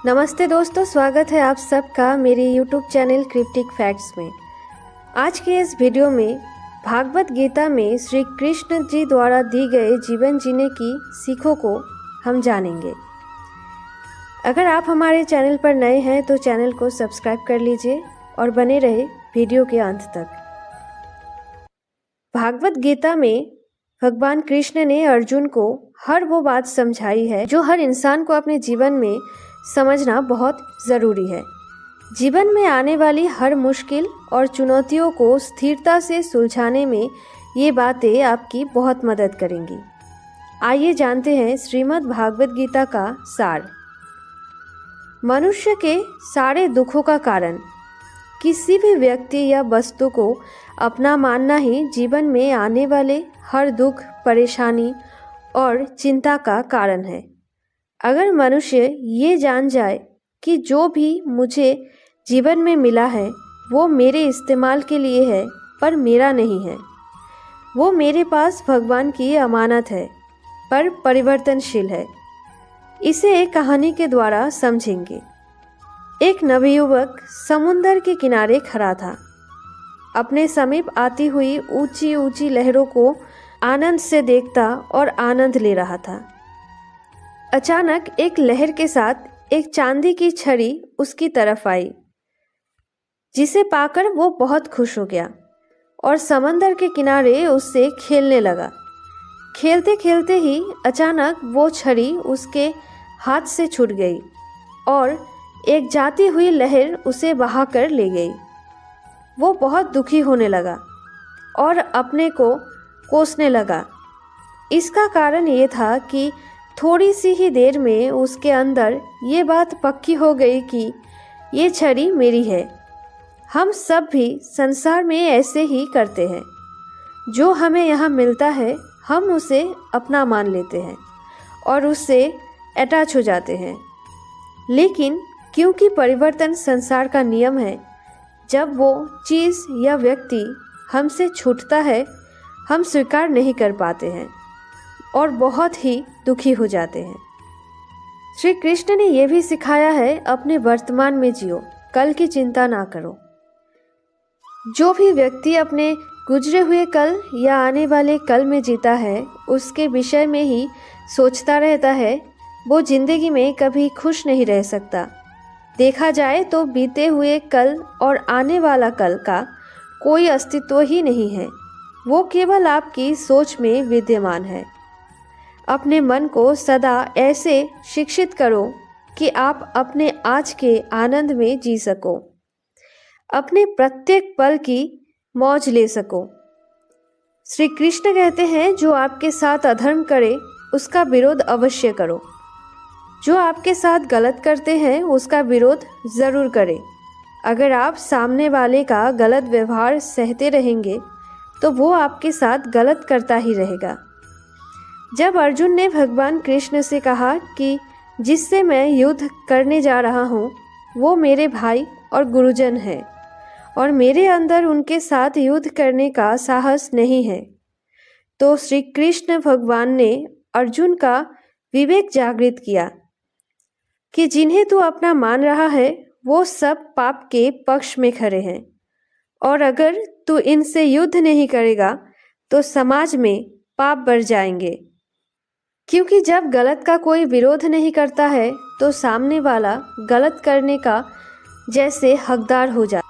नमस्ते दोस्तों, स्वागत है आप सबका मेरे YouTube चैनल क्रिप्टिक फैक्ट्स में। आज के इस वीडियो में भागवत गीता में श्री कृष्ण जी द्वारा दी गए जीवन जीने की सीखों को हम जानेंगे। अगर आप हमारे चैनल पर नए हैं तो चैनल को सब्सक्राइब कर लीजिए और बने रहे वीडियो के अंत तक। भागवत गीता में भगवान कृष्ण ने अर्जुन को हर वो बात समझाई है जो हर इंसान को अपने जीवन में समझना बहुत ज़रूरी है। जीवन में आने वाली हर मुश्किल और चुनौतियों को स्थिरता से सुलझाने में ये बातें आपकी बहुत मदद करेंगी। आइए जानते हैं श्रीमद् भागवत गीता का सार। मनुष्य के सारे दुखों का कारण किसी भी व्यक्ति या वस्तु को अपना मानना ही जीवन में आने वाले हर दुख, परेशानी और चिंता का कारण है। अगर मनुष्य ये जान जाए कि जो भी मुझे जीवन में मिला है वो मेरे इस्तेमाल के लिए है पर मेरा नहीं है, वो मेरे पास भगवान की अमानत है पर परिवर्तनशील है, इसे एक कहानी के द्वारा समझेंगे। एक नवयुवक समुंदर के किनारे खड़ा था। अपने समीप आती हुई ऊंची ऊंची लहरों को आनंद से देखता और आनंद ले रहा था। अचानक एक लहर के साथ एक चांदी की छड़ी उसकी तरफ आई, जिसे पाकर वो बहुत खुश हो गया और समंदर के किनारे उससे खेलने लगा। खेलते खेलते ही अचानक वो छड़ी उसके हाथ से छूट गई और एक जाती हुई लहर उसे बहा कर ले गई। वो बहुत दुखी होने लगा और अपने को कोसने लगा। इसका कारण ये था कि थोड़ी सी ही देर में उसके अंदर ये बात पक्की हो गई कि ये छड़ी मेरी है। हम सब भी संसार में ऐसे ही करते हैं। जो हमें यहाँ मिलता है हम उसे अपना मान लेते हैं और उससे अटैच हो जाते हैं। लेकिन क्योंकि परिवर्तन संसार का नियम है, जब वो चीज़ या व्यक्ति हमसे छूटता है हम स्वीकार नहीं कर पाते हैं और बहुत ही दुखी हो जाते हैं। श्री कृष्ण ने यह भी सिखाया है, अपने वर्तमान में जियो, कल की चिंता ना करो। जो भी व्यक्ति अपने गुजरे हुए कल या आने वाले कल में जीता है, उसके विषय में ही सोचता रहता है, वो जिंदगी में कभी खुश नहीं रह सकता। देखा जाए तो बीते हुए कल और आने वाला कल का कोई अस्तित्व ही नहीं है, वो केवल आपकी सोच में विद्यमान है। अपने मन को सदा ऐसे शिक्षित करो कि आप अपने आज के आनंद में जी सको, अपने प्रत्येक पल की मौज ले सको। श्री कृष्ण कहते हैं, जो आपके साथ अधर्म करे उसका विरोध अवश्य करो। जो आपके साथ गलत करते हैं उसका विरोध ज़रूर करें। अगर आप सामने वाले का गलत व्यवहार सहते रहेंगे तो वो आपके साथ गलत करता ही रहेगा। जब अर्जुन ने भगवान कृष्ण से कहा कि जिससे मैं युद्ध करने जा रहा हूँ वो मेरे भाई और गुरुजन हैं और मेरे अंदर उनके साथ युद्ध करने का साहस नहीं है, तो श्री कृष्ण भगवान ने अर्जुन का विवेक जागृत किया कि जिन्हें तू अपना मान रहा है वो सब पाप के पक्ष में खड़े हैं और अगर तू इनसे युद्ध नहीं करेगा तो समाज में पाप बढ़ जाएंगे। क्योंकि जब गलत का कोई विरोध नहीं करता है तो सामने वाला गलत करने का जैसे हकदार हो जाता,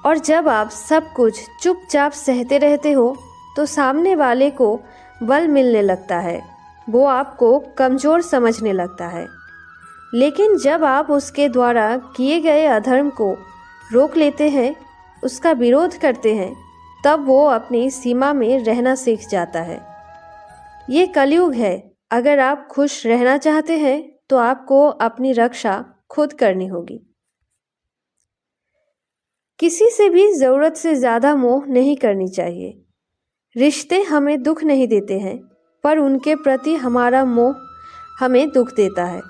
और जब आप सब कुछ चुपचाप सहते रहते हो तो सामने वाले को बल मिलने लगता है, वो आपको कमज़ोर समझने लगता है। लेकिन जब आप उसके द्वारा किए गए अधर्म को रोक लेते हैं, उसका विरोध करते हैं, तब वो अपनी सीमा में रहना सीख जाता है। ये कलयुग है। अगर आप खुश रहना चाहते हैं तो आपको अपनी रक्षा खुद करनी होगी। किसी से भी ज़रूरत से ज़्यादा मोह नहीं करनी चाहिए। रिश्ते हमें दुख नहीं देते हैं पर उनके प्रति हमारा मोह हमें दुख देता है।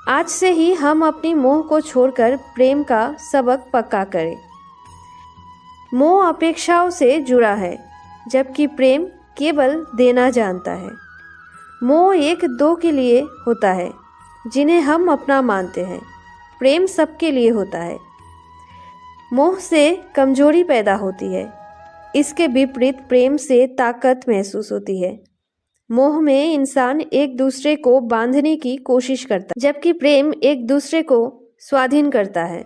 आज से ही हम अपनी मोह को छोड़कर प्रेम का सबक पक्का करें। मोह अपेक्षाओं से जुड़ा है जबकि प्रेम केवल देना जानता है। मोह एक दो के लिए होता है जिन्हें हम अपना मानते हैं, प्रेम सबके लिए होता है। मोह से कमजोरी पैदा होती है, इसके विपरीत प्रेम से ताकत महसूस होती है। मोह में इंसान एक दूसरे को बांधने की कोशिश करता है, जबकि प्रेम एक दूसरे को स्वाधीन करता है।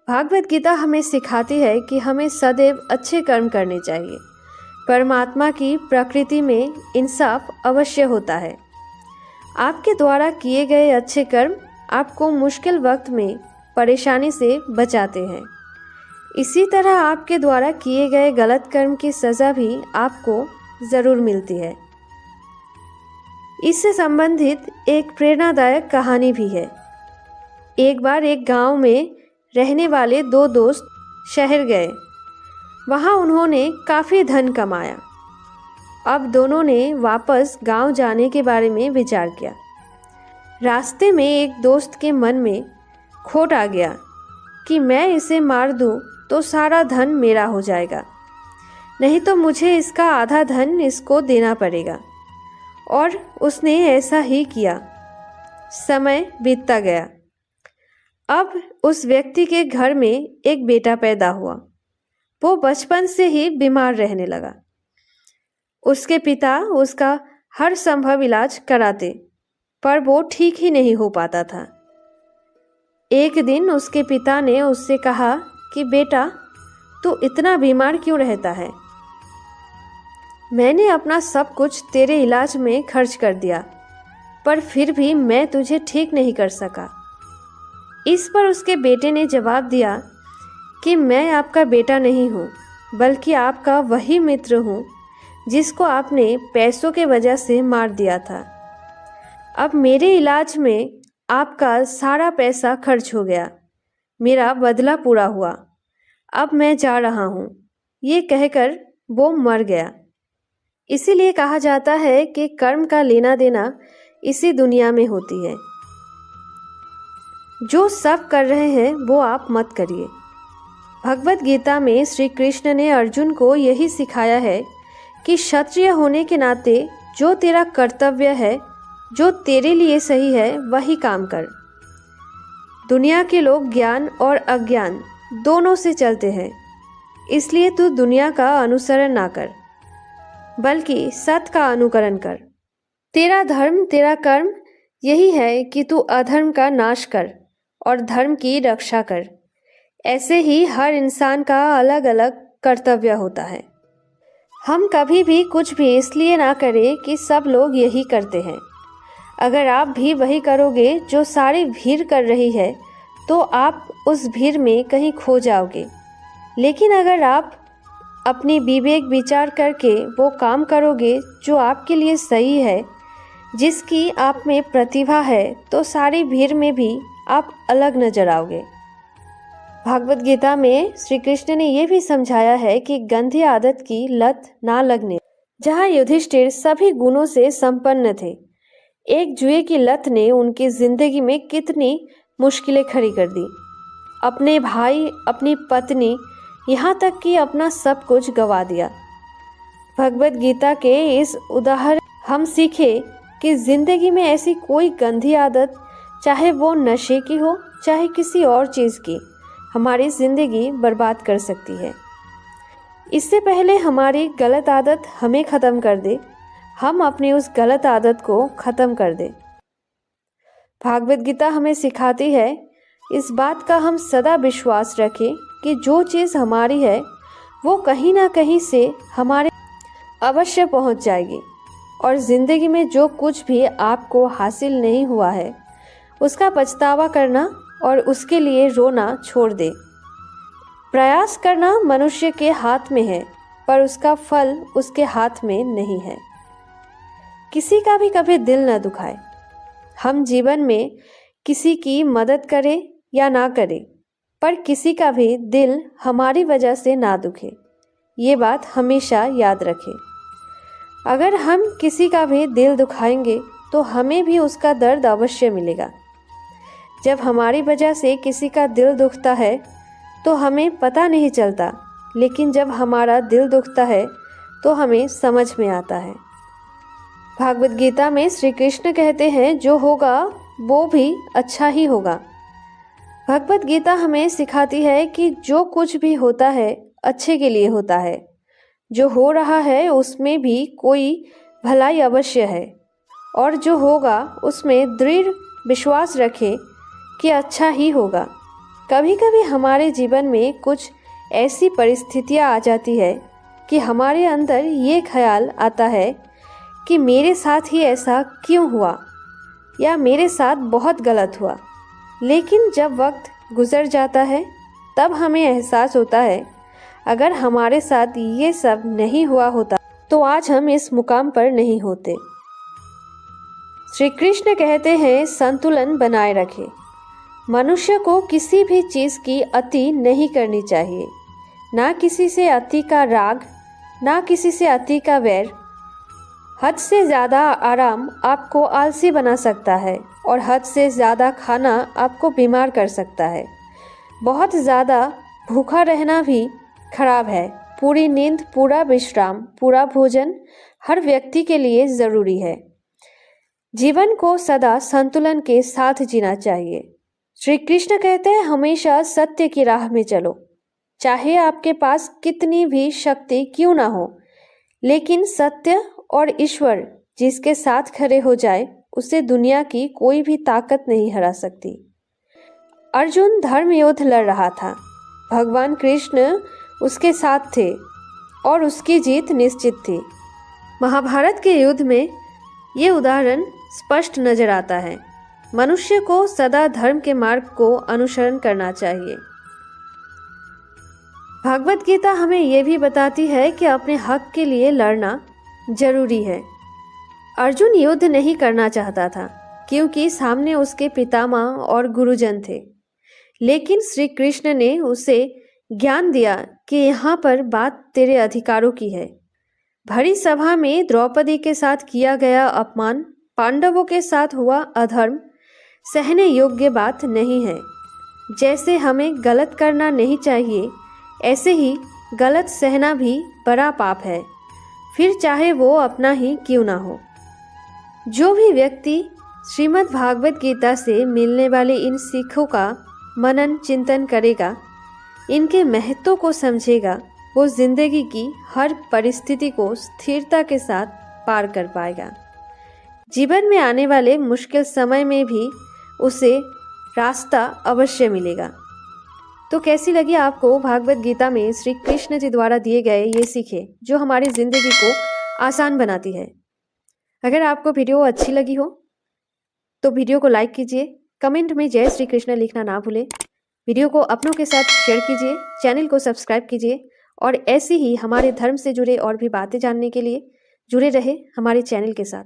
भागवत गीता हमें सिखाती है कि हमें सदैव अच्छे कर्म करने चाहिए। परमात्मा की प्रकृति में इंसाफ अवश्य होता है। आपके द्वारा किए गए अच्छे कर्म आपको मुश्किल वक्त में परेशानी से बचाते हैं। इसी तरह आपके द्वारा किए गए गलत कर्म की सज़ा भी आपको ज़रूर मिलती है। इससे संबंधित एक प्रेरणादायक कहानी भी है। एक बार एक गांव में रहने वाले दो दोस्त शहर गए। वहां उन्होंने काफ़ी धन कमाया। अब दोनों ने वापस गांव जाने के बारे में विचार किया। रास्ते में एक दोस्त के मन में खोट आ गया कि मैं इसे मार दूं तो सारा धन मेरा हो जाएगा, नहीं तो मुझे इसका आधा धन इसको देना पड़ेगा। और उसने ऐसा ही किया। समय बीतता गया। अब उस व्यक्ति के घर में एक बेटा पैदा हुआ। वो बचपन से ही बीमार रहने लगा। उसके पिता उसका हर संभव इलाज कराते, पर वो ठीक ही नहीं हो पाता था। एक दिन उसके पिता ने उससे कहा कि बेटा, तू इतना बीमार क्यों रहता है? मैंने अपना सब कुछ तेरे इलाज में खर्च कर दिया, पर फिर भी मैं तुझे ठीक नहीं कर सका। इस पर उसके बेटे ने जवाब दिया कि मैं आपका बेटा नहीं हूँ, बल्कि आपका वही मित्र हूँ जिसको आपने पैसों के वजह से मार दिया था। अब मेरे इलाज में आपका सारा पैसा खर्च हो गया। मेरा बदला पूरा हुआ। अब मैं जा रहा हूँ। ये कहकर वो मर गया। इसीलिए कहा जाता है कि कर्म का लेना देना इसी दुनिया में होती है। जो सब कर रहे हैं वो आप मत करिए। भगवत गीता में श्री कृष्ण ने अर्जुन को यही सिखाया है कि क्षत्रिय होने के नाते जो तेरा कर्तव्य है, जो तेरे लिए सही है, वही काम कर। दुनिया के लोग ज्ञान और अज्ञान दोनों से चलते हैं, इसलिए तू दुनिया का अनुसरण ना कर, बल्कि सत्य का अनुकरण कर। तेरा धर्म, तेरा कर्म यही है कि तू अधर्म का नाश कर और धर्म की रक्षा कर। ऐसे ही हर इंसान का अलग अलग कर्तव्य होता है। हम कभी भी कुछ भी इसलिए ना करें कि सब लोग यही करते हैं। अगर आप भी वही करोगे जो सारी भीड़ कर रही है, तो आप उस भीड़ में कहीं खो जाओगे। लेकिन अगर आप अपनी विवेक विचार करके वो काम करोगे जो आपके लिए सही है, जिसकी आप में प्रतिभा है, तो सारी भीड़ में भी आप अलग नजर आओगे। भागवत गीता में श्री कृष्ण ने यह भी समझाया है कि गंदी आदत की लत ना लगने। जहाँ युधिष्ठिर सभी गुणों से संपन्न थे, एक जुए की लत ने उनकी जिंदगी में कितनी मुश्किलें खड़ी कर दी। अपने भाई, अपनी पत्नी, यहाँ तक कि अपना सब कुछ गवा दिया। भगवत गीता के इस उदाहरण हम सीखे कि जिंदगी में ऐसी कोई गंदी आदत, चाहे वो नशे की हो, चाहे किसी और चीज़ की, हमारी ज़िंदगी बर्बाद कर सकती है। इससे पहले हमारी गलत आदत हमें ख़त्म कर दे, हम अपनी उस गलत आदत को ख़त्म कर दें। भागवत गीता हमें सिखाती है इस बात का हम सदा विश्वास रखें कि जो चीज़ हमारी है वो कहीं ना कहीं से हमारे अवश्य पहुंच जाएगी। और ज़िंदगी में जो कुछ भी आपको हासिल नहीं हुआ है, उसका पछतावा करना और उसके लिए रोना छोड़ दे। प्रयास करना मनुष्य के हाथ में है, पर उसका फल उसके हाथ में नहीं है। किसी का भी कभी दिल न दुखाए। हम जीवन में किसी की मदद करें या ना करें, पर किसी का भी दिल हमारी वजह से ना दुखे। ये बात हमेशा याद रखें। अगर हम किसी का भी दिल दुखाएंगे तो हमें भी उसका दर्द अवश्य मिलेगा। जब हमारी वजह से किसी का दिल दुखता है तो हमें पता नहीं चलता, लेकिन जब हमारा दिल दुखता है तो हमें समझ में आता है। भागवत गीता में श्री कृष्ण कहते हैं, जो होगा वो भी अच्छा ही होगा। भगवत गीता हमें सिखाती है कि जो कुछ भी होता है अच्छे के लिए होता है। जो हो रहा है उसमें भी कोई भलाई अवश्य है और जो होगा उसमें दृढ़ विश्वास रखें कि अच्छा ही होगा। कभी कभी हमारे जीवन में कुछ ऐसी परिस्थितियाँ आ जाती है कि हमारे अंदर ये ख्याल आता है कि मेरे साथ ही ऐसा क्यों हुआ या मेरे साथ बहुत गलत हुआ। लेकिन जब वक्त गुजर जाता है तब हमें एहसास होता है अगर हमारे साथ ये सब नहीं हुआ होता तो आज हम इस मुकाम पर नहीं होते। श्री कृष्ण कहते हैं संतुलन बनाए रखें। मनुष्य को किसी भी चीज़ की अति नहीं करनी चाहिए। ना किसी से अति का राग, ना किसी से अति का वैर। हद से ज़्यादा आराम आपको आलसी बना सकता है और हद से ज़्यादा खाना आपको बीमार कर सकता है। बहुत ज़्यादा भूखा रहना भी खराब है। पूरी नींद, पूरा विश्राम, पूरा भोजन हर व्यक्ति के लिए ज़रूरी है। जीवन को सदा संतुलन के साथ जीना चाहिए। श्री कृष्ण कहते हैं हमेशा सत्य की राह में चलो। चाहे आपके पास कितनी भी शक्ति क्यों ना हो, लेकिन सत्य और ईश्वर जिसके साथ खड़े हो जाए उसे दुनिया की कोई भी ताकत नहीं हरा सकती। अर्जुन धर्म युद्ध लड़ रहा था। भगवान कृष्ण उसके साथ थे और उसकी जीत निश्चित थी। महाभारत के युद्ध में ये उदाहरण स्पष्ट नजर आता है। मनुष्य को सदा धर्म के मार्ग को अनुसरण करना चाहिए। भगवत गीता हमें यह भी बताती है कि अपने हक के लिए लड़ना जरूरी है। अर्जुन युद्ध नहीं करना चाहता था क्योंकि सामने उसके पितामह और गुरुजन थे। लेकिन श्री कृष्ण ने उसे ज्ञान दिया कि यहाँ पर बात तेरे अधिकारों की है। भरी सभा में द्रौपदी के साथ किया गया अपमान, पांडवों के साथ हुआ अधर्म सहने योग्य बात नहीं है। जैसे हमें गलत करना नहीं चाहिए, ऐसे ही गलत सहना भी बड़ा पाप है, फिर चाहे वो अपना ही क्यों ना हो। जो भी व्यक्ति श्रीमद् भागवत गीता से मिलने वाले इन सीखों का मनन चिंतन करेगा, इनके महत्व को समझेगा, वो जिंदगी की हर परिस्थिति को स्थिरता के साथ पार कर पाएगा। जीवन में आने वाले मुश्किल समय में भी उसे रास्ता अवश्य मिलेगा। तो कैसी लगी आपको भागवत गीता में श्री कृष्ण जी द्वारा दिए गए ये सीखे जो हमारी ज़िंदगी को आसान बनाती है। अगर आपको वीडियो अच्छी लगी हो तो वीडियो को लाइक कीजिए, कमेंट में जय श्री कृष्ण लिखना ना भूलें, वीडियो को अपनों के साथ शेयर कीजिए, चैनल को सब्सक्राइब कीजिए और ऐसे ही हमारे धर्म से जुड़े और भी बातें जानने के लिए जुड़े रहे हमारे चैनल के साथ।